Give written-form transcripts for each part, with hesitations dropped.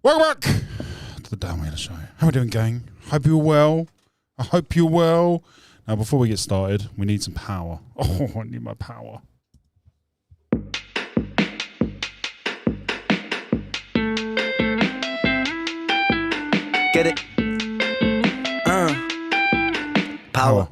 Welcome back to the Dan Wheeler Show. How are we doing, gang? Hope you're well. I hope you're well. Now, before we get started, we need some power. Oh, I need my power. Get it? Power.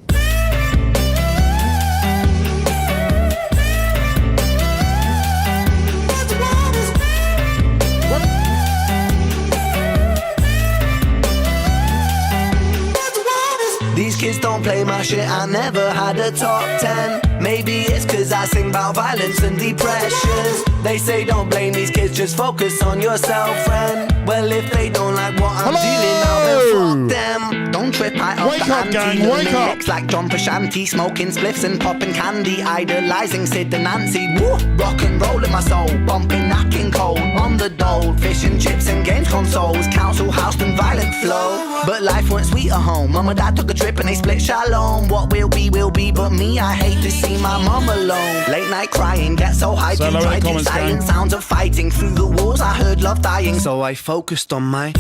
These kids don't play my shit, I never had a top 10. Maybe it's cause I sing about violence and depressions. They say don't blame these kids, just focus on yourself, friend. Well, if they don't like what I'm dealing now, then fuck them. Don't trip, I Wake up, gang, wake up. Mix like John Frusciante, smoking spliffs and popping candy, idolizing Sid and Nancy. Woo! Rock and roll in my soul, bumping Nat King Cole on the dole, fish and chips and games consoles, council house and violent flow. But life weren't sweet at home. Mum and dad took a trip and they split shalom. What will be, but me, I hate to see my mum alone. Late night crying, get so high, So lower the comments, silent gang. sounds of fighting. Through the walls I heard love dying, so I focused on my...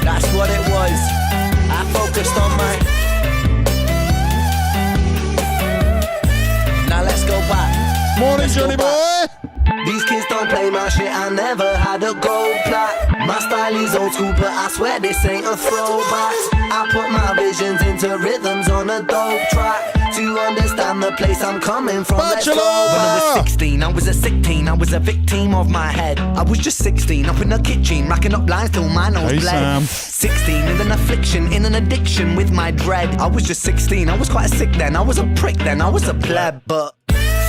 That's what it was. I focused on my... Now let's go back. Morning, Let's go Johnny back. boy. These kids don't play my shit, I never had a gold plat. My style is old school, but I swear this ain't a throwback. I put my visions into rhythms on a dope track. To understand the place I'm coming from, let's go. When I was 16, I was a sick teen, I was a victim of my head. I was just 16, up in the kitchen, racking up lines till my nose bled. Sam. 16, in an affliction, in an addiction with my dread. I was just 16, I was quite sick then, I was a prick then, I was a pleb, but...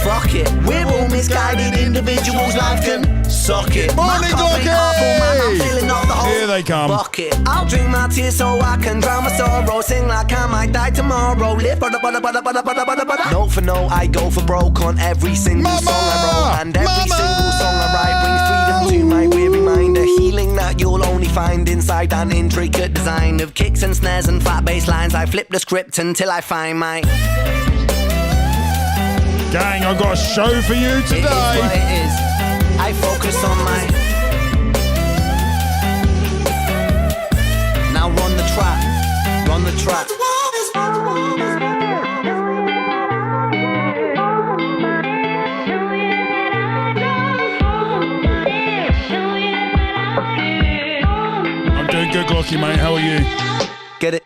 fuck it, we're all misguided individuals, life can suck it. Morning, Dorky! I'm feeling all the whole Here they come. bucket. I'll drink my tears so I can drown my sorrow. Sing like I might die tomorrow. Live note for note, I go for broke on every single Mama! song I wrote. And every Mama! single song I write brings freedom to my weary mind. A healing that you'll only find inside an intricate design of kicks and snares and fat bass lines. I flip the script until I find my... Gang, I've got a show for you It is what today. it is. I focus on my... Now run the track. Run the track. I'm doing good, Glocky, mate. How are you? Get it?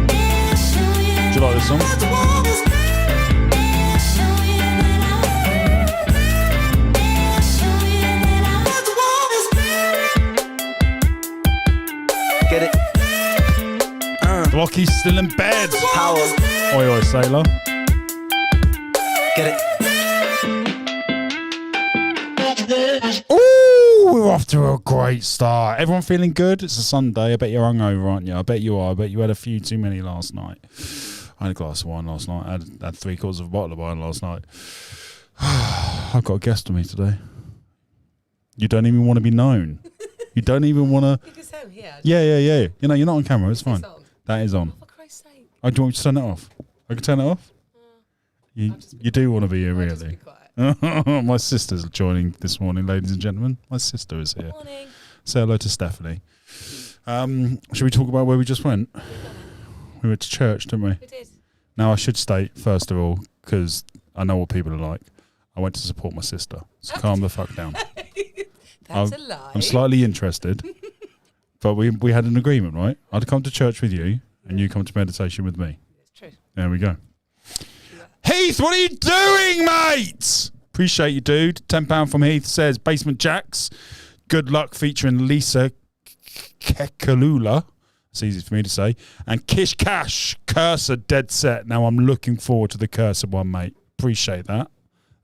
Do you like this song? Get it? Glocky's still in bed. Power. Oi, oi, sailor. Get it? Ooh, we're off to a great start. Everyone feeling good? It's a Sunday. I bet you're hungover, aren't you? I bet you are. I bet you had a few too many last night. I had a glass of wine last night. I had 3/4 of a bottle of wine last night. I've got a guest with me today. You don't even want to be known. You don't even want to... You can say I'm here. Yeah. You know, you're not on camera. It's fine. It's on. That is on. Oh, for Christ's sake. Oh, do you want me to turn it off? I can turn it off? You do want to be here, I'll just really. be quiet. My sister's joining this morning, ladies and gentlemen. My sister is here. Morning. Say hello to Stephanie. Should we talk about where we just went? We went to church, didn't we? We did. Now, I should state, first of all, because I know what people are like, I went to support my sister. So calm the fuck down. That's a lie. I'm slightly interested, but we had an agreement, right? I'd come to church with you, and you come to meditation with me. It's true. There we go. Heath, what are you doing, mate? Appreciate you, dude. £10 from Heath says, Basement Jacks, good luck featuring Lisa Kekalula. It's easy for me to say. And Kish Cash, Cursor, dead set. Now I'm looking forward to the Cursor one, mate. Appreciate that.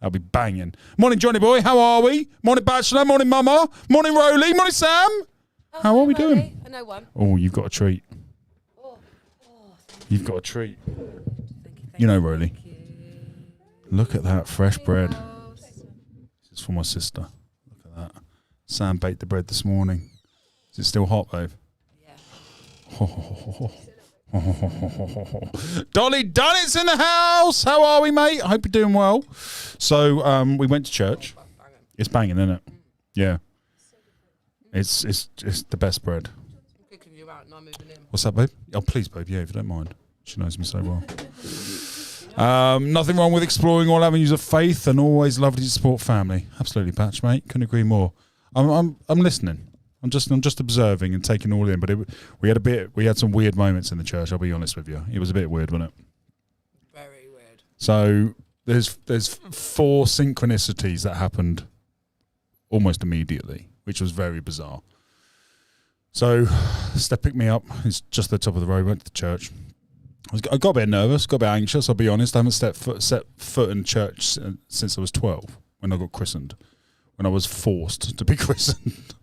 That'll be banging. Morning, Johnny boy. How are we? Morning, Bachelor. Morning, Mama. Morning, Roly. Morning, Sam. How are we doing? I know one. Oh, you've got a treat. Oh, You've got a treat. thank you. You know, Roly. Look at that fresh bread. It's for my sister. Look at that. Sam baked the bread this morning. Is it still hot, babe? Yeah. Dolly Dunnett's in the house. How are we, mate? I hope you're doing well. So we went to church. It's banging, isn't it? Yeah. It's the best bread. I'm kicking you out and I'm moving in. What's that, babe? Oh, please, babe. Yeah, if you don't mind. She knows me so well. Nothing wrong with exploring all avenues of faith, and always lovely to support family. Absolutely, Patch, mate. Couldn't agree more. I'm listening. I'm just observing and taking all in. But we had some weird moments in the church. I'll be honest with you. It was a bit weird, wasn't it? Very weird. So there's 4 synchronicities that happened almost immediately, which was very bizarre. So Steph picked me up. It's just the top of the road. Went to the church. I got a bit nervous, got a bit anxious, I'll be honest. I haven't set foot in church since I was 12, when I got christened. When I was forced to be christened.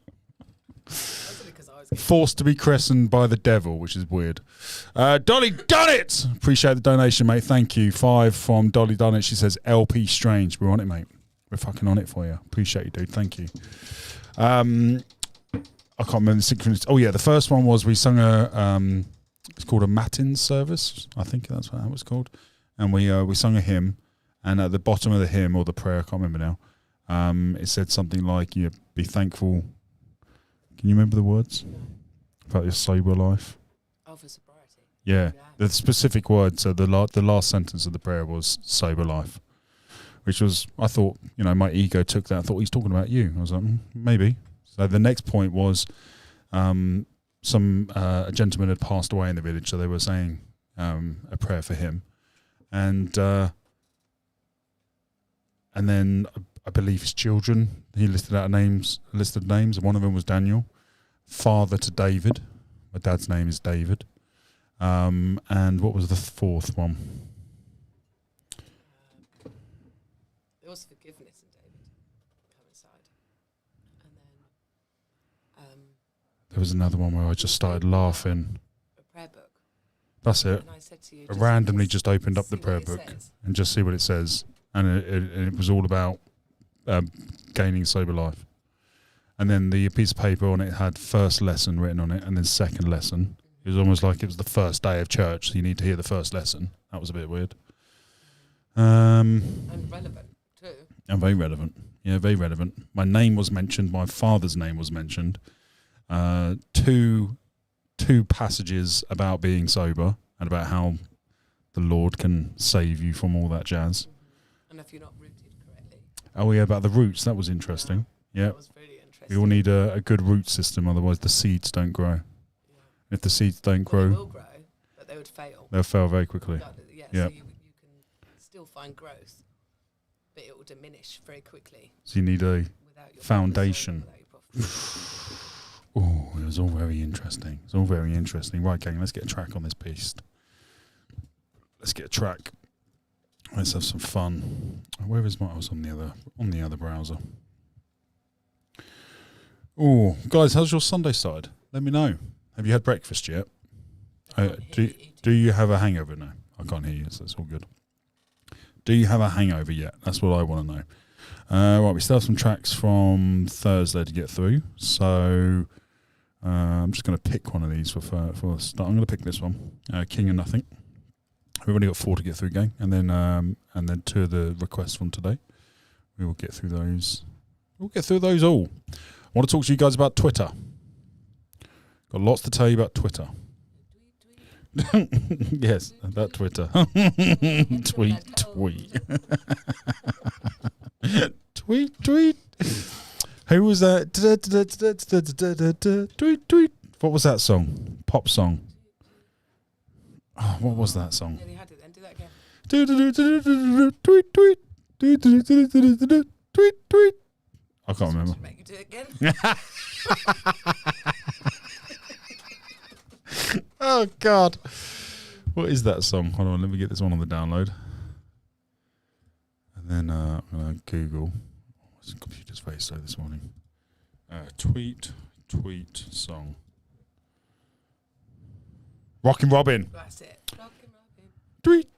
Forced to be christened by the devil, which is weird. Dolly Dunnett! Appreciate the donation, mate. Thank you. 5 from Dolly Dunnett. She says, LP Strange. We're on it, mate. We're fucking on it for you. Appreciate you, dude. Thank you. I can't remember the synchronous. Oh, yeah. The first one was we sung it's called a Matins service. I think that's what it was called. And we sung a hymn. And at the bottom of the hymn, or the prayer, I can't remember now, it said something like, be thankful. Can you remember the words? About your sober life? Oh, for sobriety. Yeah. The specific words, so the last sentence of the prayer was sober life. Which was, I thought, my ego took that. I thought he's talking about you. I was like, maybe. So the next point was, a gentleman had passed away in the village, so they were saying a prayer for him, and then I believe his children. He listed names, and one of them was Daniel, father to David. My dad's name is David, and what was the 4th one? There was forgiveness in David coincide, and then There was another one where I just started laughing. a prayer book. That's it. And I said to you, I randomly just opened up the prayer book and just see what it says. And it was all about gaining sober life. And then the piece of paper on it had first lesson written on it and then second lesson. It was almost like it was the first day of church, so you need to hear the first lesson. That was a bit weird. And relevant too. And very relevant. Yeah, very relevant. My name was mentioned. My father's name was mentioned. Two passages about being sober and about how the Lord can save you from all that jazz. And if you're not rooted correctly. Oh yeah, about the roots. That was interesting. Yeah. That was really interesting. We all need a good root system, otherwise the seeds don't grow. Yeah. If the seeds don't Well, grow, they will grow, but they would fail. they'll fail very quickly. Yeah. Yeah. So you can still find growth, but it will diminish very quickly. So you need a Without your foundation. without Oh, it was all very interesting. It's all very interesting. Right, gang, let's get a track on this piece. Let's get a track. Let's have some fun. Where is my? I was on the other browser. Oh, guys, how's your Sunday started? Let me know. Have you had breakfast yet? Do you have a hangover? No, I can't hear you, so it's all good. Do you have a hangover yet? That's what I want to know. Right, we still have some tracks from Thursday to get through, so I'm just going to pick one of these for start. I'm going to pick this one, King of Nothing. We've only got 4 to get through, gang, and then 2 of the requests from today. We will get through those. We'll get through those all. I want to talk to you guys about Twitter. Got lots to tell you about Twitter. Yes, that Twitter. Tweet. Who was that? Tweet. What was that song? Pop song. Oh, what was that song? Yeah, you had it then. Do that again. Tweet. I can't remember. Make you do it again. Oh, God. What is that song? Hold on, let me get this one on the download. And then I'm going to Google. What's the computer's face slow this morning? Tweet song. Rockin' Robin. That's it. Rockin' Robin. Tweet.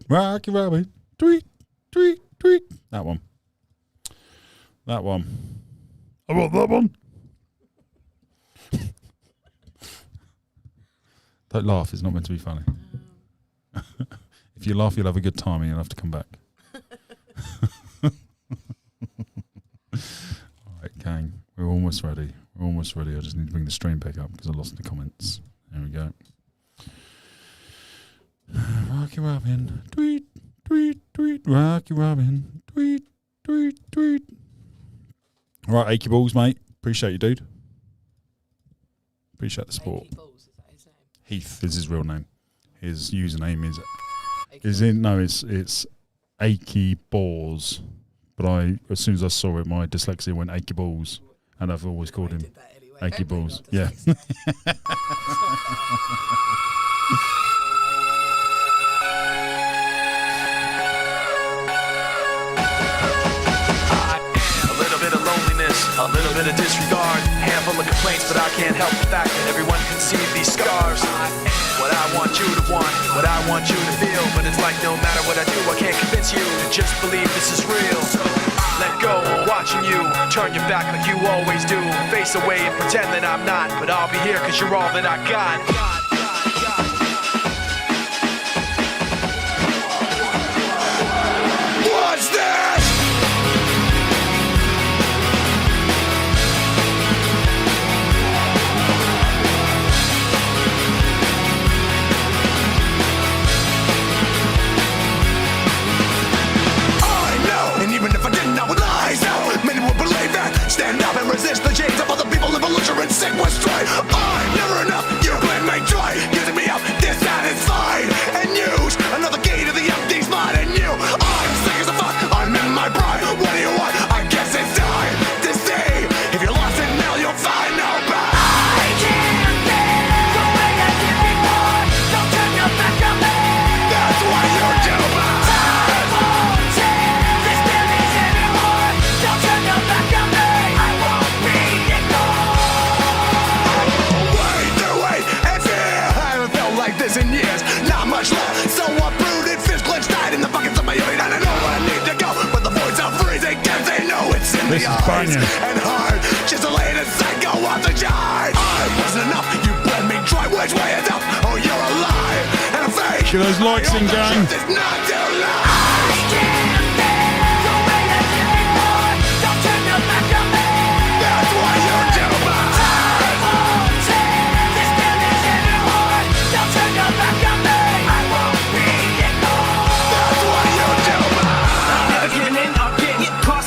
Rockin' Robin. tweet, tweet, tweet. That one. That one. I want that one. Don't laugh. It's not meant to be funny. If you laugh, you'll have a good time and you'll have to come back. All right, gang. We're almost ready. We're almost ready. I just need to bring the stream back up because I lost the comments. There we go. Rocky Robin. Tweet, tweet, tweet. Rocky Robin. Tweet, tweet, tweet. All right, Achy Balls, mate. Appreciate you, dude. Appreciate the support. Achy Balls, is that his name? Heath is his real name. His username Achy it's Achy Balls. But as soon as I saw it, my dyslexia went Achy Balls, and I've always called him did that anyway. Achy Don't blame Balls. your Yeah. dyslexia. A little bit of loneliness, a little bit of disregard, handful of complaints, but I can't help the fact that everyone can see these scars. What I want you to want, what I want you to feel, but it's like no matter what I do, I can't convince you to just believe this is real. Let go, I'm watching you, turn your back like you always do, face away and pretend that I'm not, but I'll be here cause you're all that I got. What's this? And even if I didn't, I would lie. So many would believe that. Stand up and resist the chains of other people in belligerent sick with strife. I'm never enough. You blame me, try using me up, dissatisfied, and use another key to the empty spot. And you, I'm sick as a fuck. I'm in my pride. What do you want? I guess it's time to see. If you're lost in hell, you'll find no back. I can't feel the way I did before. Don't turn your back on me. That's why you're too bad. In years, not much left. So uprooted, fist clenched tight in the buckets of my urine. And I know where I need to go, but the voids are freezing. Can't they know it's in This the is eyes banging. and heart? Just a late psycho off the jive. I wasn't enough. You bled me dry. Which way is up? Oh, you're a lie and a fake. Get those likes in, gang. It's not too late. I can't feel the way I did before. Don't turn your back on me. That's why you're too bad.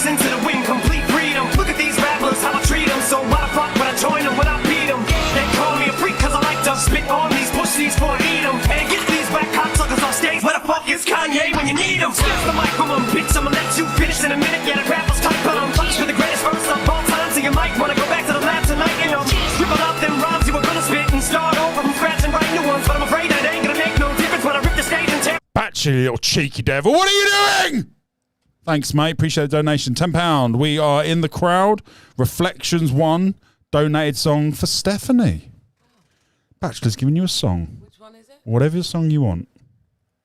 Into the wind, complete freedom. Look at these rappers, how I treat them. So why the fuck would I join them when I beat them? They call me a freak cause I like to spit on these pussies for eat them. And get these whack cocksuckers off stage. Where the fuck is Kanye when you need him? Skip the mic from him, bitch, I'ma let you finish in a minute. Yeah, the rappers type, but I'm touched with the greatest verse of all time. So you might wanna go back to the lab tonight and scribble out them rhymes you were gonna spit and start over from scratch and write new ones. But I'm afraid that ain't gonna make no difference when I rip the stage and tear. Batch, you little cheeky devil. What are you doing? Thanks, mate. Appreciate the donation. £10. We are in the crowd. Reflections 1. Donated song for Stephanie. Bachelor's giving you a song. Which one is it? Whatever song you want.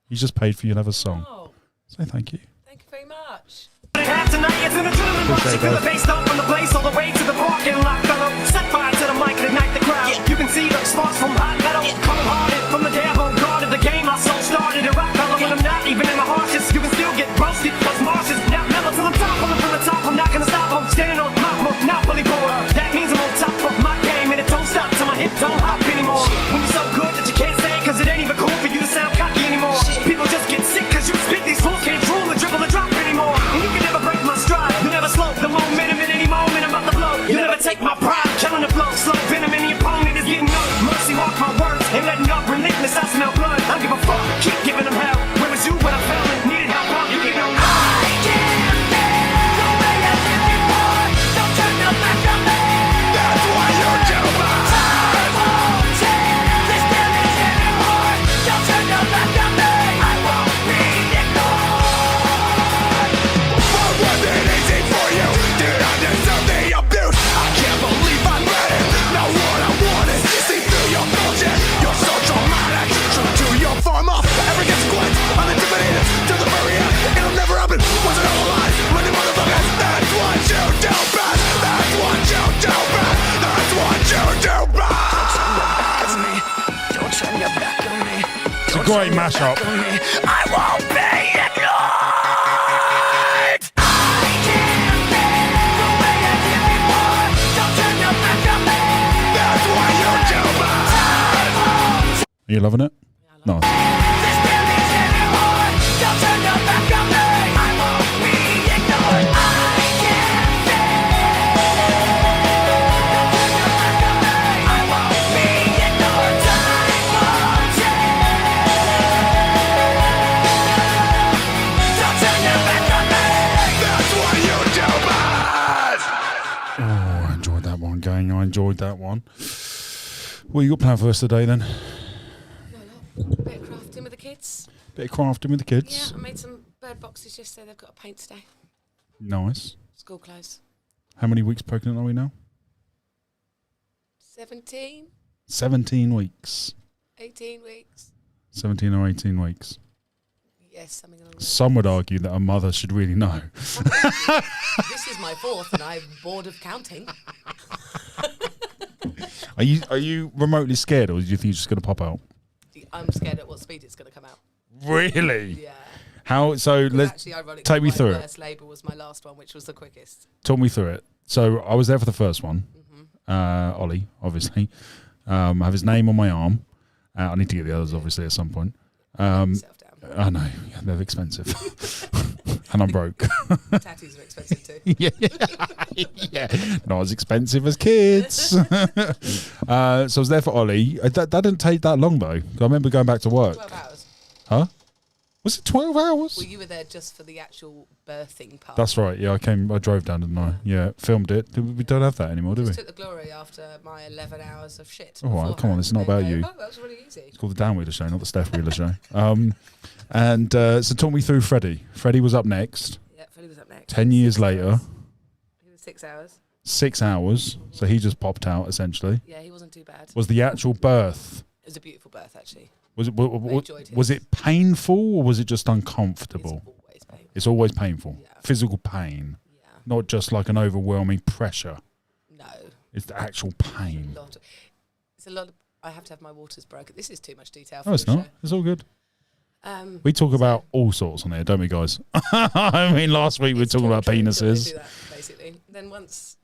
He's just paid for you to have a song. Oh, Say thank you. thank you very much. Tonight it's an adrenaline rush. You feel the bass dump from the place all the way to the parking lot. Fellow, set fire to the mic and ignite the crowd. You can see the sparks from hot metal. Cold-hearted from the day I guarded the game. My soul started to rock. Fellow, when I'm not even in my harshest, you can still get roasted. Cause Mars is now mellow to the top. Pulling from the top, I'm not gonna stop. I'm standing on my monopoly board. That means I'm on top of my game and it don't stop till my hip don't hop anymore. When you're so good that you can't say cause it ain't even cool for you to sound cocky anymore. People just get sick cause you spit these fools can't drool or dribble or drop anymore. And you can never break my stride. You never slow the momentum in any moment I'm about to blow. You never take my pride, killing the flow. Slow venom in the opponent is getting no mercy. Mark my words and letting up relentless. I smell blood. I don't give a fuck. Keep giving them hell. Where was you when I fell and needed help? How you get on? I can't feel the way I did before. Don't turn your back on me. That's why you're too bad. I won't take this damage anymore. Don't turn your back on me. I won't be ignored. What was it easy for you? Did I deserve the abuse? I can't believe I'm ready. Now what I want is see through your bullshit. You're so traumatic. True to your former Great mashup. I won't be ignored. I can't bear the way I did before. Don't turn your back on me. That's what you do, but Are you loving it? No. this building's anymore. Don't turn your back on me. I won't be ignored. I can't bear. I won't be ignored. Time won't change. Don't turn your back on me. That's what you do, bud. Oh, I enjoyed that one, gang. I enjoyed that one. What you got planned for us today then? A bit of crafting with the kids. Bit of crafting with the Yeah, kids. I made some bird boxes yesterday. They've got to paint today. Nice. School clothes. How many weeks pregnant are we now? 17, 17 weeks. 18 weeks. 17 or 18 weeks. Yes, something along those Some would argue that a mother should really know. lines. This is my fourth, and I'm bored of counting. Are you remotely scared, or do you think it's just going to pop out? I'm scared at what speed it's going to come out. Really? Yeah. How? So let's Actually, ironically, take me my through it. first labour was my last one, which was the quickest. Talk me through it. So I was there for the first one. Mm-hmm. Ollie, obviously. I have his name on my arm. I need to get the others, obviously, at some point. Yourself down. I know, yeah, they're expensive. And I'm broke. Tattoos are expensive too. Yeah, not as expensive as kids. So I was there for Ollie. That didn't take that long, though. I remember going back to work. 12 hours. Huh? Was it 12 hours? Well, you were there just for the actual birthing part. That's right. Yeah, I drove down, didn't I? Yeah, filmed it. We don't have that anymore, do we? Just took the glory after my 11 hours of shit. All right, come on, it's not beforehand, about and you. then go, Oh, that was really easy. It's called the Dan Wheeler Show, not the Steph Wheeler Show. So talk me through Freddie. Freddie was up next. Yeah, Freddie was up next. 10 years later, He was 6 hours. 6 hours. So he just popped out, essentially. Yeah, he wasn't too bad. Was the actual birth... It was a beautiful birth, actually. Was it enjoyed was his. it painful or was it just It's uncomfortable? always painful. It's always painful. Yeah. Physical pain, Yeah. not just like an overwhelming pressure. No. It's the actual pain. It's a lot of... I have to have my waters broken. This is too much detail. No, it's not. It's all good. Show. We talk about all sorts on here, don't we, guys? I mean, last week we were It's talking about torture until they penises. do that, basically. Then once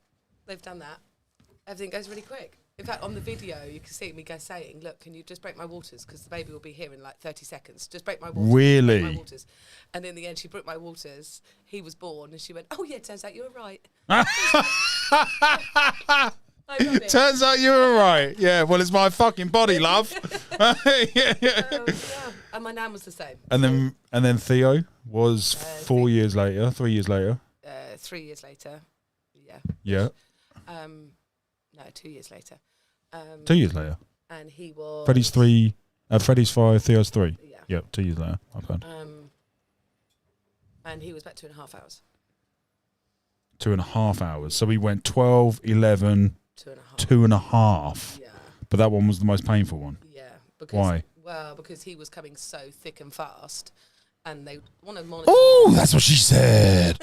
they've done that, everything goes really quick. In fact, on the video, you can see me go saying, "Look, can you just break my waters? Because the baby will be here in like 30 seconds. Just break my waters." Really? Break my waters. And in the end, she broke my waters. He was born, and she went, "Oh yeah, turns out you were right." I love it. Turns out you were right. Yeah, well, it's my fucking body, love. Yeah. And my nan was the same. And then Theo was 4 years later, 3 years later. 3 years later. Yeah. Yeah, No, 2 years later. 2 years later. And he was... Freddie's 3, Freddie's 5, Theo's 3. Yeah. Yep, 2 years later. Okay. And he was about 2.5 hours. 2.5 hours. So we went 12, 11, 2.5. 2.5. Yeah. But that one was the most painful one. Yeah. Because, Why? Well, because he was coming so thick and fast, and they want to monitor. Oh, that's what she said.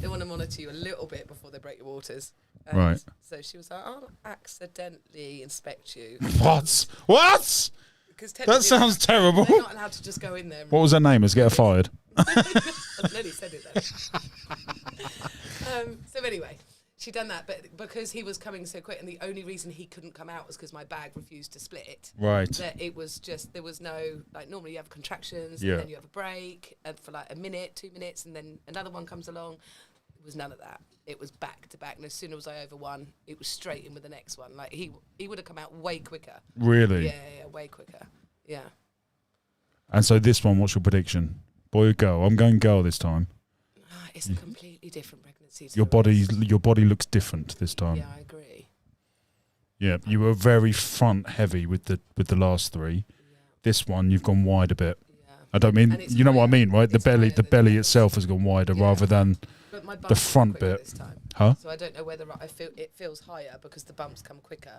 They want to monitor you a little bit before they break your waters. And Right. So she was like, "I'll accidentally inspect you." What? What? Because That sounds terrible. They're not allowed to just go in there. What was her name? Let's get her fired. I've nearly said it then. So anyway, she done that, but because he was coming so quick, and the only reason he couldn't come out was because my bag refused to split. Right. That it was just, there was no, like, normally you have contractions, Yeah. and then you have a break and for like a minute, 2 minutes, and then another one comes along. It was none of that. It was back to back, and as soon as I over one, it was straight in with the next one. Like he would have come out way quicker. Really? Yeah, way quicker. Yeah. And so this one, what's your prediction? Boy or girl? I'm going girl this time. It's a completely different pregnancy. to Your the rest. body looks different this time. Yeah, I agree. Yeah, you were very front heavy with the last 3. Yeah. This one, you've gone wide a bit. Yeah. I don't mean, And it's you know what I higher. mean, right? The It's higher belly than the itself has gone wider Yeah. rather than, But my the bumps front come quicker bit. this time. huh? So I don't know whether I feel it feels higher because the bumps come quicker,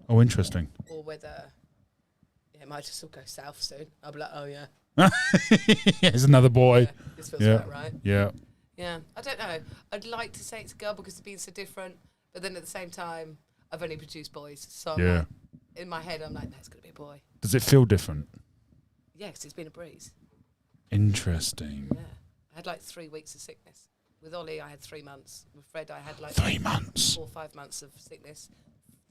Oh, interesting. or whether it might just all go south soon. I'll be like, oh yeah, It's another boy. yeah, this feels Yeah. about right. Yeah. Yeah, I don't know. I'd like to say it's a girl because it's been so different, but then at the same time, I've only produced boys, so I'm Yeah. like, in my head I'm like, no, it's gonna be a boy. Does it feel different? Yeah, because it's been a breeze. Interesting. Yeah. I had like 3 weeks of sickness. With Ollie, I had 3 months. With Fred, I had like 3 months. 4 or 5 months of sickness.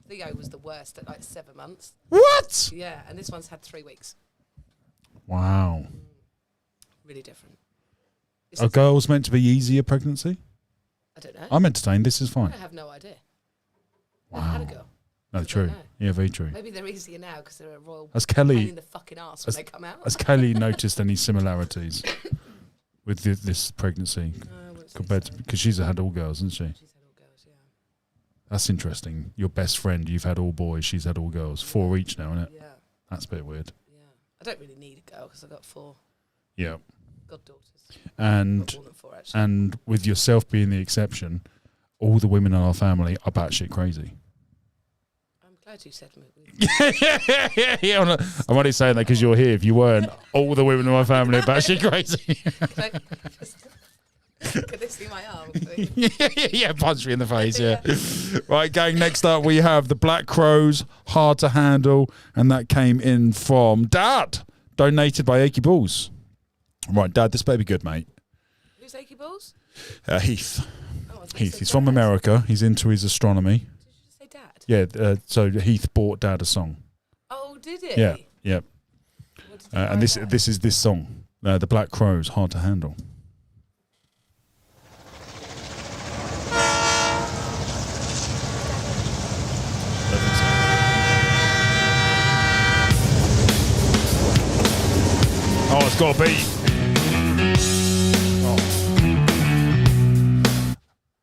Theo was the worst at like 7 months. What? Yeah, and this one's had 3 weeks. Wow. Really different. Are girls meant to be easier pregnancy? I don't know. I'm entertained. This is fine. I have no idea. Wow. Never had a girl. No, I true. don't know. Yeah, very true. Maybe they're easier now because they're a royal Has pain Kelly in the fucking arse when they come out. has Kelly noticed any similarities with this pregnancy I wouldn't say compared so. to because she's had all girls, isn't she? She's had all girls, yeah. That's interesting. Your best friend, you've had all boys. She's had all girls. 4 each now, isn't it? Yeah, That's a bit weird. yeah. I don't really need a girl because I've got 4 Yeah. goddaughters. And Got more than 4 actually. and with yourself being the exception, all the women in our family are batshit crazy. I'm glad you said me. Yeah, I'm only saying that because you're here. If you weren't, all the women in my family are batshit crazy. Could they see my arm? Yeah, punch me in the face, yeah. Right, gang, next up we have the Black Crows, Hard to Handle, and that came in from Dad, donated by Achy Balls. Right, Dad, this better be good, mate. Who's Achy Balls? Heath. Oh, I was gonna Heath, say he's from Dad. America. He's into his astronomy. Did you just say Dad? Yeah, so Heath bought Dad a song. Oh, did he? Yeah, yeah. What did he And write this down? this is this song, the Black Crows, Hard to Handle. Oh, it's got a beat. Oh.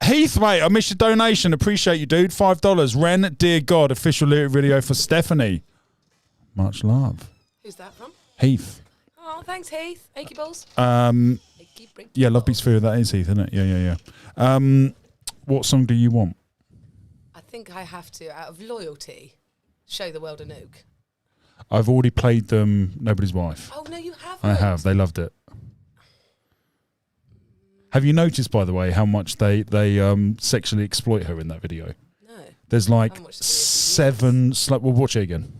Heath, mate, I missed your donation. Appreciate you, dude. $5. Ren, dear God, official lyric video for Stephanie. Much love. Who's that from? Heath. Oh, thanks, Heath. Achy Balls. Achy Brick Yeah, Love Balls. Beats Fear, that is Heath, isn't it? Yeah. What song do you want? I think I have to, out of loyalty, show the world a nuke. I've already played them, Nobody's Wife. Oh, no, you haven't. I have. They loved it. Have you noticed, by the way, how much they sexually exploit her in that video? No. There's like haven't watched the video for 7... We'll watch it again.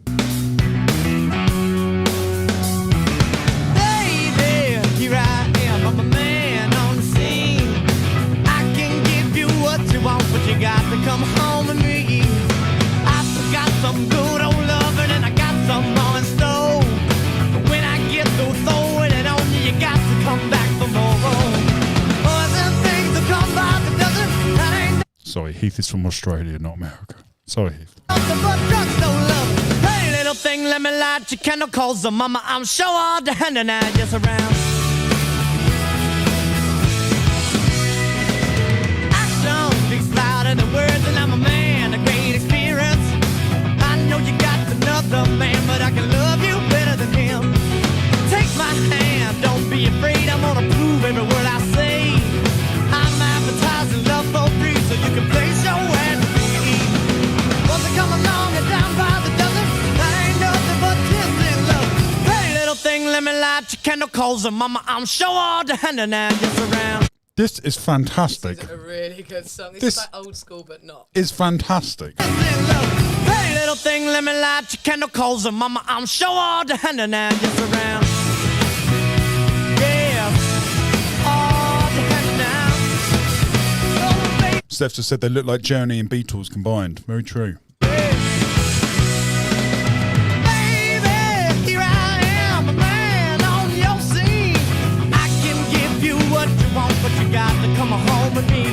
Baby, here I am, I'm a man on the scene. I can give you what you want, but you got to come home with me. I got some good old loving and I got some more in store. But when I get through throwing it on you, you got to come back for more. Other things that come by the dozen, that ain't Sorry, Heath is from Australia, not America. Sorry, Heath. nothing but drugs, no love. Hey, little thing, let me light your candle, cause the mama, I'm sure all the hand and I just around. Action speaks louder than words, and I'm a man, a great experience. I know you got another man, but I can love you better than him. Take my hand, don't be afraid, I'm gonna prove every word I say. I'm advertising love for free, so you can place your ad to me. Once I come along and down by the dozen, that ain't nothing but kissing love. Hey, little thing, let me light your candle, cause the mama, I'm sure all the hand and I just around. This is fantastic. It's a really good song. It's This- like old school, but not. It's fantastic. Kissing love. Hey, little thing, let me light your candle, cause the mama, I'm sure all the hand and I just around. Yeah, all the hand now. Oh, baby. Steph just said they look like Journey and Beatles combined. Very true. Baby, here I am, a man on your scene. I can give you what you want, but you got to come home with me.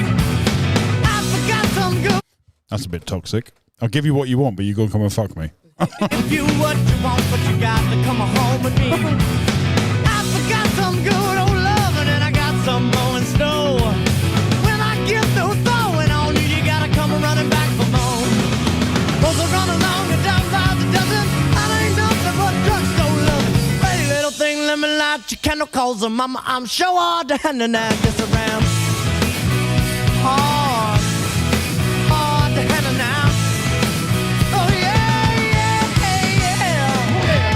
I forgot some good. That's a bit toxic. I'll give you what you want, but you got to come and fuck me. Give you what you want, but you got to come home with me. I forgot some good old loving, and I got some more in store. When I get through throwing on you, you gotta come running back for more. Cause I run along and down by the dozen, that ain't nothing but drugstore loving. Hey, little thing, let me light your candle, cause the mama, I'm sure all the hand and I just around. Hard, hard to handle now. Oh yeah, yeah, yeah.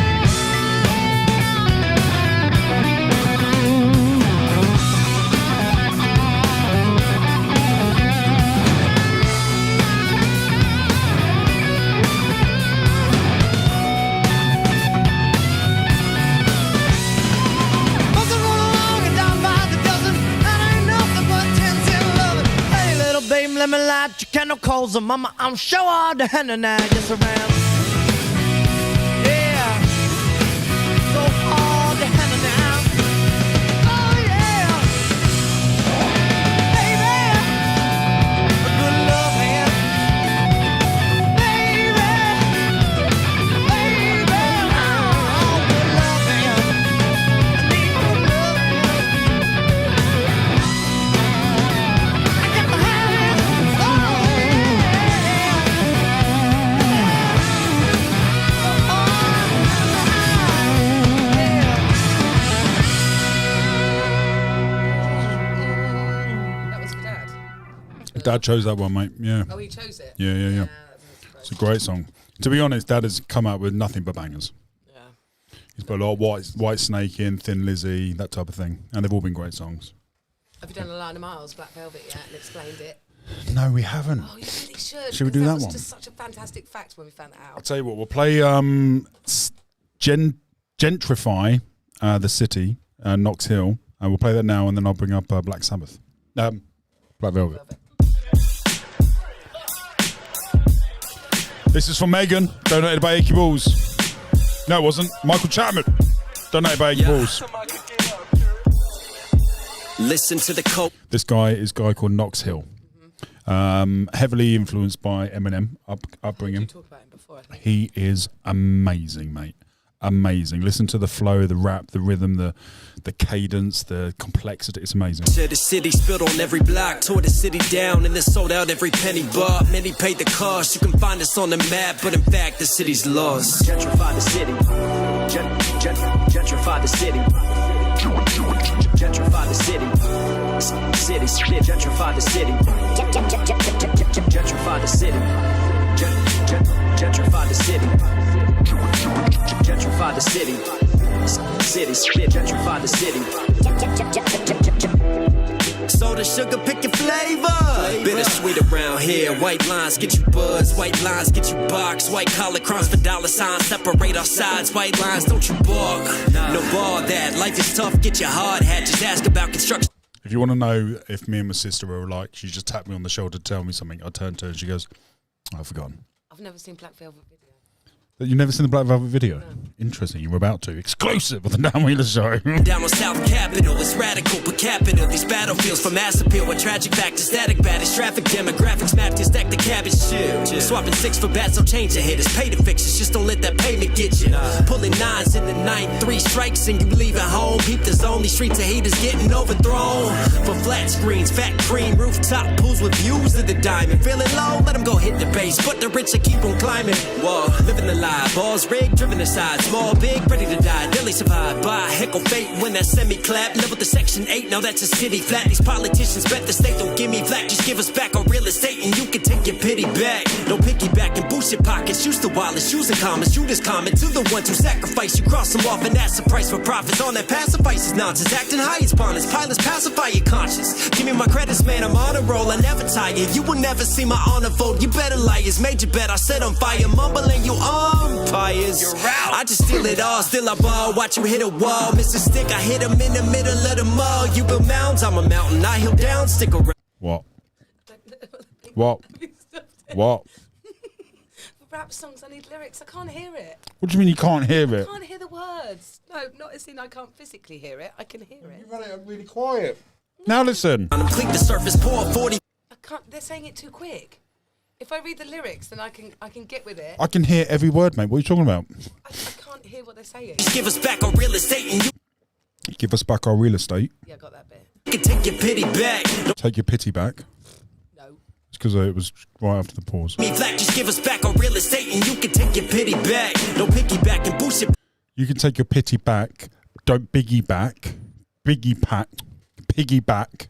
let me light your candle calls them. Mama, I'm sure all the henna now just around. Yeah. So all the henna now. Oh yeah. Baby. A good love hand. Baby. Baby. Oh, good love hand. I need good love hand. I got to have it. Oh That was for Dad. Dad chose that one, mate. Yeah. Oh, he chose it. Yeah, yeah, yeah. that doesn't It's a great song. To be honest, Dad has come out with nothing but bangers. Yeah. He's put a lot of White Snake in, Thin Lizzy, that type of thing. And they've all been great songs. Have you done A Line of Miles, Black Velvet yet, and explained it? No, we haven't. Oh, you really should. Should we do because that was one? just such a fantastic fact when we found that I'll out. tell you what, we'll play Gentrify the City, Knox Hill. And we'll play that now, and then I'll bring up Black Sabbath. Black Velvet. This is from Megan, donated by Achy Balls. No, it wasn't. Michael Chapman, donated by Achy Balls. Listen to the coat. This guy is a guy called Knox Hill. Heavily influenced by Eminem You upbringing. talked about him before, I think. He is amazing, mate. Amazing. Listen to the flow, the rap, the rhythm, the cadence, the complexity. It's amazing. To the city, spilled on every block, tore the city down, and then sold out every penny bar. Many paid the cost. You can find us on the map, but in fact, the city's lost. Gentrify the city. Gentrify the city. Gentrify the city. City, gentrify the city. Gentrify the city. Gentrify the city. Gentrify the city. City, gentrify the city. Soda, sugar, pick your flavor. Bittersweet around here. White lines get you buzz. White lines get you box. White collar crimes for dollar signs. Separate our sides. White lines, don't you balk. No ball that. Life is tough. Get your hard hat. Just ask about construction. If you want to know if me and my sister were alike, she just tapped me on the shoulder to tell me something. I turned to her and she goes, I've forgotten. I've never seen Black Velvet video. You've never seen the Black Velvet video? Interesting. You were about to. Exclusive with the Dan Wheeler Show. Down on South Capitol, it's radical per capita. These battlefields from mass appeal with tragic fact to static baddest traffic demographics mapped to stack the cabbage chill. Swapping 6 for bats, so change the hitters. Pay the fixes, just don't let that payment get you. Pulling 9s in the 9th, 3 strikes and you leave at home. Peep the zone, these streets of haters getting overthrown. For flat screens, fat cream, rooftop pools with views of the diamond. Feeling low, let them go hit the base, but the rich keep on climbing. Whoa, living the life, balls rigged, driven aside, small, big, ready to die, daily survive by heckle fate when that semi-clap, leveled to section 8, now that's a city flat. These politicians bet the state don't give me flack, just give us back our real estate and you can take your pity back. No piggyback and boost your pockets, use the wireless, using commas, shoot this comment to the ones who sacrifice, you cross them off and that's the price for profits. On that pacifies is nonsense, acting high as bonus, pilots pacify your conscience. Give me my credits, man, I'm on a roll, I never tire, you will never see my honor vote, you better liars, major bet I set on fire, mumbling you umpires. You're out. I just steal it all, still I ball, watch you hit a wall, Mr. Stick, I hit him in the middle of the mall, you build mountains, I'm a mountain, I hill down, stick around. What? What? For rap songs, I need lyrics. I can't hear it. What do you mean you can't hear I it? can't hear the words. No, not as in I can't physically hear it. I can hear it. Run it really quiet. Now listen. Complete the surface, pour 40. I can't. They're saying it too quick. If I read the lyrics, then I can get with it. I can hear every word, mate. What are you talking about? I can't hear what they're saying. Just give us back our real estate and you Give us back our real estate. Yeah, I got that bit. can take your pity back. Take your pity back. No. It's because it was right after the pause. Me flat, just give us back our real estate and you can take your pity back. No piggyback and boost your You can take your pity back. Don't biggie back. Biggie pack. Piggyback.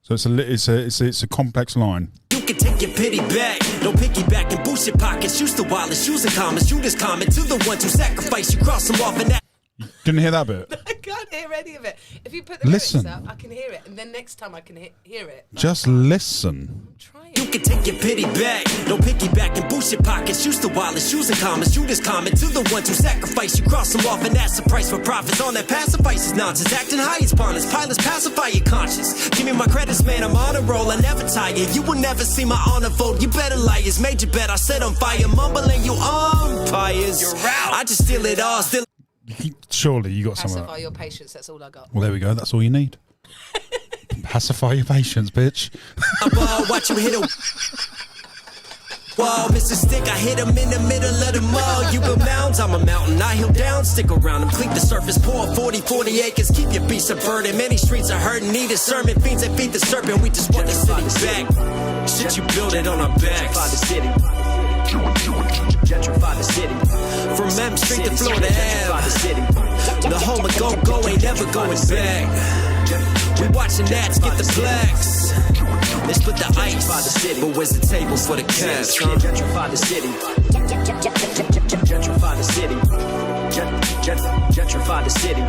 So it's a complex line. You can take your pity back. No piggyback and boost your pockets. Use the wireless, using commas. Shoot this comment to the ones who sacrifice. You cross them off and that. You didn't hear that bit? I can't hear any of it. If you put the Listen. lyrics up, I can hear it, and then next time I can hear it. Just listen. I'm trying. You can take your pity back. No piggyback and boost your pockets. Use the wallets, using commas. You just comment to the ones who sacrifice. You cross them off and that's the price for profits. On that pacifies is nonsense. Acting high as partners. Pilots pacify your conscience. Give me my credits, man. I'm on a roll. I never tire. You will never see my honor vote. You better liars. Major bet I set on fire. Mumbling you umpires. You're out. I just steal it all. Still. Surely you got some of Pacify that. your patience. That's all I got. Well, there we go. That's all you need. Pacify your patience, bitch. Watch you hit a wall, Mr. Stick. I hit him in the middle of the mall. You build mounds, I'm a mountain. I hill down, stick around him. Clean the surface, pour 40 acres. Keep your beast subverted. Many streets are hurting. Need a sermon. Fiends that feed the serpent. We just want the city back. Shit, you build it on our backs. Gentrify the city. Gentrify the city. From M Street to Florida Ave. The home of go ain't never going back. We watching Nats get the flex. They split the ice, but where's the table for the cash? Gentrify the city. Gentrify the city. Gentrify the city.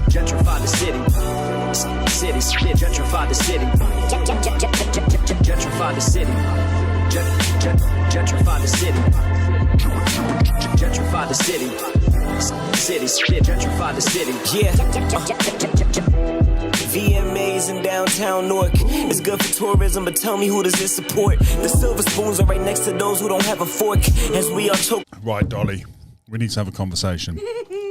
Gentrify the city. City, gentrify the city. Gentrify the city. Gentrify the city. Gentrify the city. City, gentrify the city. Yeah. VMAs in downtown Newark. It's good for tourism, but tell me, who does this support? The silver spoons are right next to those who don't have a fork. As we all choke. Right, Dolly. We need to have a conversation.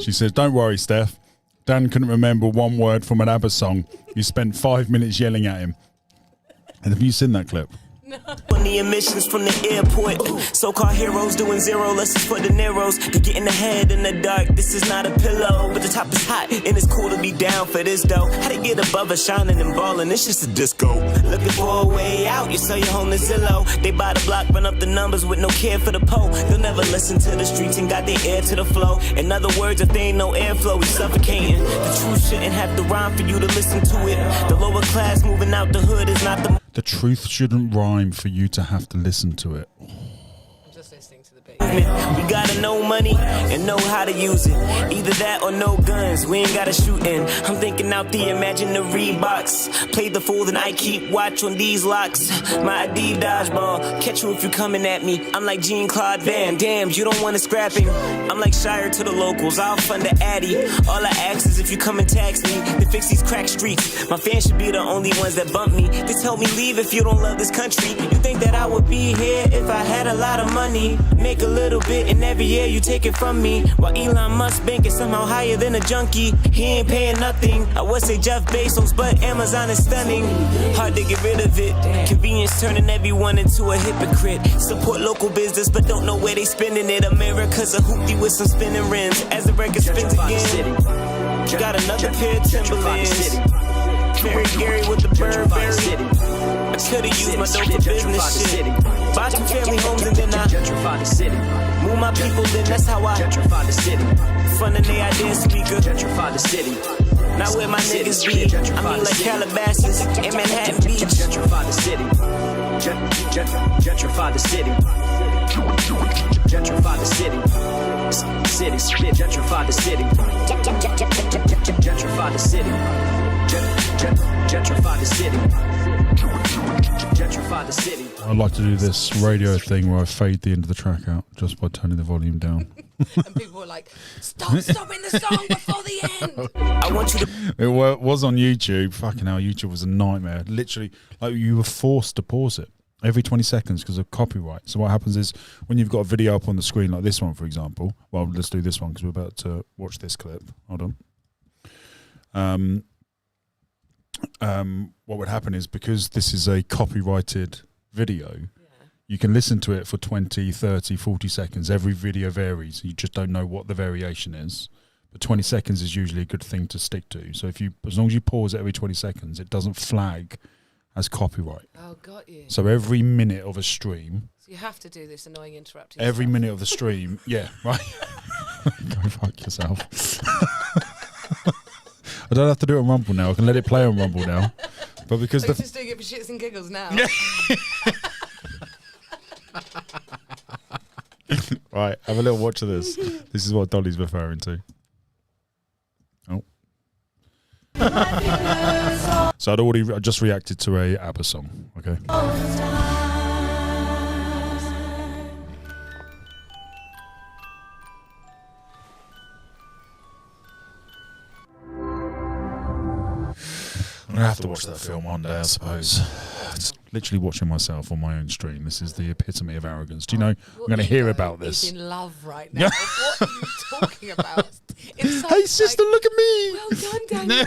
She says, don't worry, Steph. Dan couldn't remember one word from an ABBA song. You spent 5 minutes yelling at him. And have you seen that clip? On the emissions from the airport. So-called heroes doing zero lessons for the Neros. To get in the head in the dark, this is not a pillow. But the top is hot, and it's cool to be down for this though. How to get above us, shining and balling, it's just a disco. Looking for a way out, you sell your home to Zillow. They buy the block, run up the numbers with no care for the pole. They'll never listen to the streets and got their ear to the flow. In other words, if there ain't no airflow, we suffocating. The truth shouldn't have to rhyme for you to listen to it. The lower class moving out the hood is not the... The truth shouldn't rhyme for you to have to listen to it. I'm just listening to the beat. We gotta know money and know how to use it. Either that or no guns, we ain't gotta shoot in. I'm thinking out the imaginary box. Play the fool and I keep watch on these locks. My ID dodgeball, catch you if you coming at me. I'm like Jean-Claude Van Damme, you don't want to scrapping. I'm like Shire to the locals, I'll fund the Addy. All I ask is if you come and tax me to fix these crack streets. My fans should be the only ones that bump me. They tell me leave if you don't love this country. You think that I would be here if I had a lot of money? Make a little bit and every year you take it from me. While Elon Musk bank is somehow higher than a junkie. He ain't paying nothing. I would say Jeff Bezos, but Amazon is stunning. Hard to get rid of it. Convenience turning everyone into a hypocrite. Support local business but don't know where they spending it. America's a hoopty with some spinning rims. As the record spins again, got another pair of Timberlands. Very Gary with the Burberry. I could've used my dough for business shit. Buy 2 family homes and then I gentrify the city. Move my people, then that's how I gentrify the city. Funding the idea speaker. Gentrify the city. Not where my niggas be. I mean like Calabasas and Manhattan Beach. Gentrify the city. Gentrify the city. Gentrify the city. City, gentrify the city. Gentrify the city. Gentrify the city. Gentrify the city. I'd like to do this radio thing where I fade the end of the track out just by turning the volume down. And people were like, stop stopping the song before the end. I want you to. It was on YouTube. Fucking hell, YouTube was a nightmare. Literally, like you were forced to pause it every 20 seconds because of copyright. So what happens is when you've got a video up on the screen like this one, for example. Well, let's do this one because we're about to watch this clip. Hold on. What would happen is because this is a copyrighted video, you can listen to it for 20, 30, 40 seconds. Every video varies. You just don't know what the variation is. But 20 seconds is usually a good thing to stick to. So as long as you pause it every 20 seconds, it doesn't flag as copyright. Oh, got you. So every minute of a stream... So you have to do this annoying interrupting Every stuff. minute of the stream... Yeah, right. Go fuck yourself. I don't have to do it on Rumble now. I can let it play on Rumble now. But because I'm just doing it for shits and giggles now. Right, have a little watch of this. This is what Dolly's referring to. So I just reacted to a ABBA song. Okay. I'm gonna have to watch that film one day, I suppose. It's literally watching myself on my own stream. This is the epitome of arrogance. Do you know? I'm going to hear about this. He's in love right now. What are you talking about? It's Hey, sister, look at me. Well done, Daniel.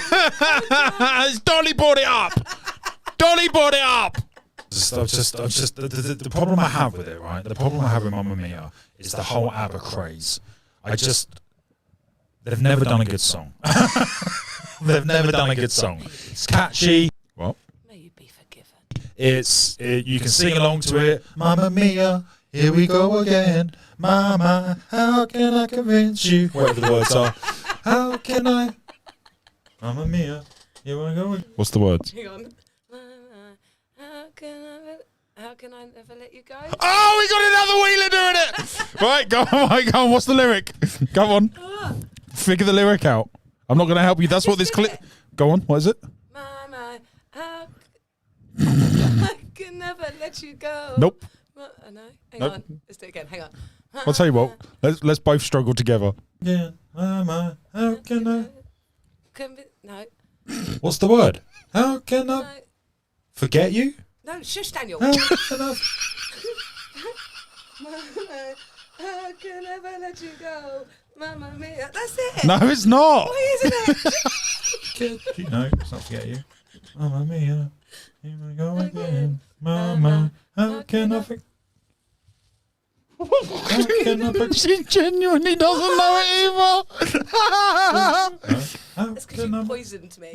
Dolly brought it up. Dolly brought it up. The problem I have with it, right? The problem I have with Mamma Mia is the whole ABBA craze. They've never done a good song. They've never done a good song. It's catchy. What? May you be forgiven. You can sing along to it. Mamma Mia, here we go again. Mama, how can I convince you? Whatever the words are. How can I? Mamma Mia, here we go again. What's the words? Hang on. How can I never let you go? Oh, we got another Wheeler doing it. Right, go on. What's the lyric? Go on. Figure the lyric out. I'm not going to help you. That's what this clip. Go on. What is it? Mama, I can never let you go. Nope. No, hang Nope. on. Let's do it again. Hang on. I'll tell you what. Let's both struggle together. Yeah, Mama, how can I? No. What's the word? How can I No. forget you? No, shush, Daniel. How can I? Mama, I can never let you go. Mamma Mia. That's it. No, it's not. Why isn't it? Forget you. No, it's not forget you. Mamma Mia, here we go again. Mama, how can I forget? She genuinely doesn't know it either. That's because you poisoned me.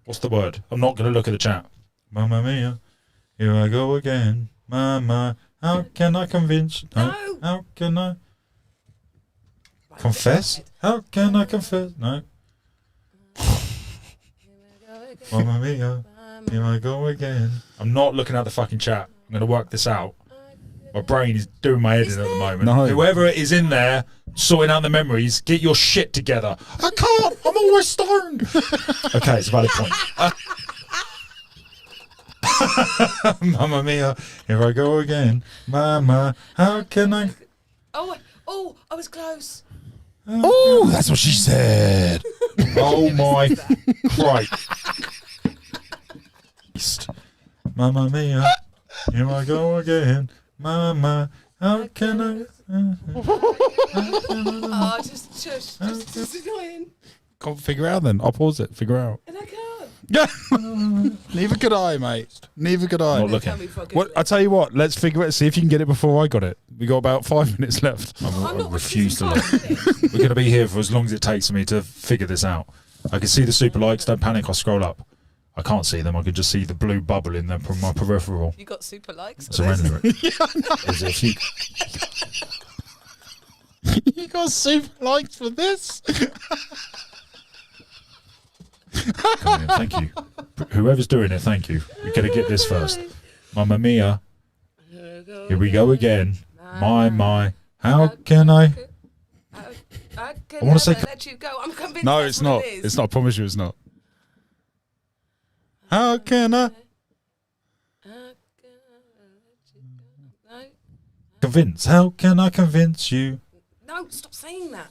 What's the word? I'm not going to look at the chat. Mamma Mia, here I go again. Mama, how can I convince? No. How can I confess? How can I confess? No. Mamma Mia, here I go again. I'm not looking at the fucking chat. I'm going to work this out. My brain is doing my head in at the moment. No. Whoever is in there sorting out the memories, get your shit together. I can't. I'm always stoned. Okay, it's a valid point. Mamma Mia, here I go again. Mama, how can I? Oh, I was close. Oh, that's what she said. Oh my Christ. Mamma Mia, here I go again. Mama, how can I? Oh, just shush. Just annoying. Can't figure out then. I'll pause it. Figure out. And I can't. Yeah. Neither could I, mate. Neither could I. Not looking. What? I tell you what. Let's figure it. See if you can get it before I got it. We got about 5 minutes left. I refuse to look. We're going to be here for as long as it takes for me to figure this out. I can see the super likes. Don't panic. I'll scroll up. I can't see them. I can just see the blue bubble in my peripheral. You got super likes. Surrender it. Yeah, there's a few. You got super likes for this. Thank you. Whoever's doing it, thank you. We're going to get this first. Mamma Mia. Here we go again. My. How can I? I want to say. Let you go. I'm convinced. No, that's it's what not. it is. It's not. I promise you it's not. How can I? Convince. How can I convince you? No, stop saying that.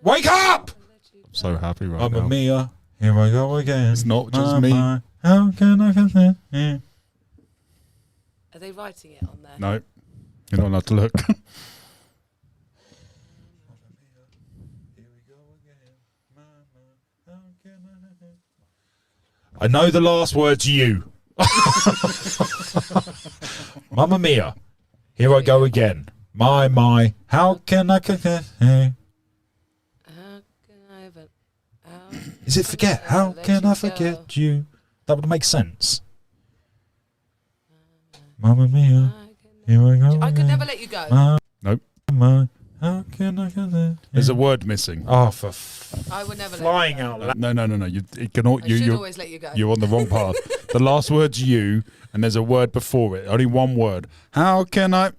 Wake up! I'm so happy right now. Mamma Mia, here I go again. It's not just me. How can I convince you? Are they writing it on there? No, you're not allowed to look. I know the last word's you. Mamma Mia, here I go again. My, how can I convince you? Is it forget? How can I forget you? That would make sense. Mamma Mia, here I go. I could never let you go. Nope. How can I forget? There's a word missing. Oh, for I would never flying let you go. out loud. No. You can. I should always let you go. You're on the wrong path. The last word's you, and there's a word before it. Only one word. How can I?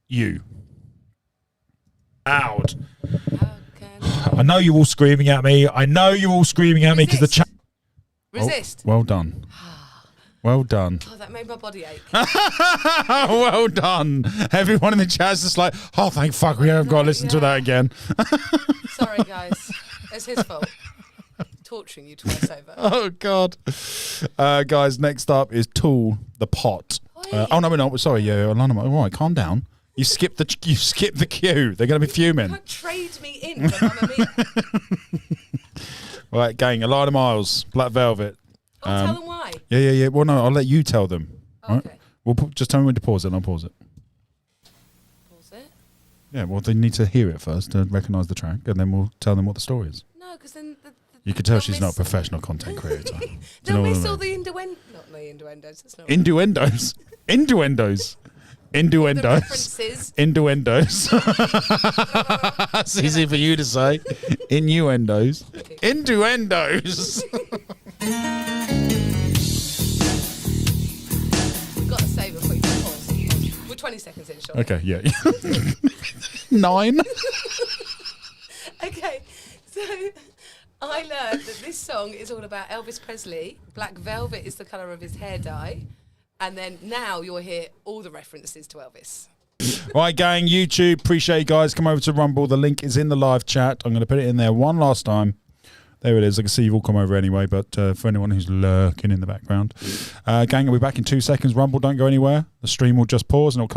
you. Loud. How can I know you're all screaming at me. I know you're all screaming at me because the chat. Resist. Well done. Well done. Oh, that made my body ache. Well done. Everyone in the chat's just like, oh, thank fuck, we haven't got to listen to that again. Sorry, guys. It's his fault. Torturing you twice over. Oh, God. Guys, next up is Tool, The Pot. Oh, no, we're not. Sorry, yeah, Alana. All right, calm down. You skipped the queue. They're going to be fuming. You can't trade me in for Mamma Mia. Right, gang, Alana Miles, Black Velvet. Tell them why. Yeah. Well, no, I'll let you tell them. Okay. Right? Just tell me when to pause it and I'll pause it. Pause it? Yeah, well, they need to hear it first to recognise the track and then we'll tell them what the story is. No, because then... You can tell she's not a professional content creator. They'll miss all the innuendos. Not the innuendos. That's not Innuendos. Innuendos. Innuendos. references. Innuendos. That's easy for you to say. Innuendos. Innuendos. We've got to save it before you pause. We're 20 seconds in, Sean. Okay, yeah. 9. Okay, so I learned that this song is all about Elvis Presley. Black Velvet is the colour of his hair dye. And then now you'll hear all the references to Elvis. Right, gang, YouTube, appreciate you guys. Come over to Rumble. The link is in the live chat. I'm going to put it in there one last time. There it is. I can see you've all come over anyway, but for anyone who's lurking in the background. Gang, we'll be back in 2 seconds. Rumble, don't go anywhere. The stream will just pause and it'll come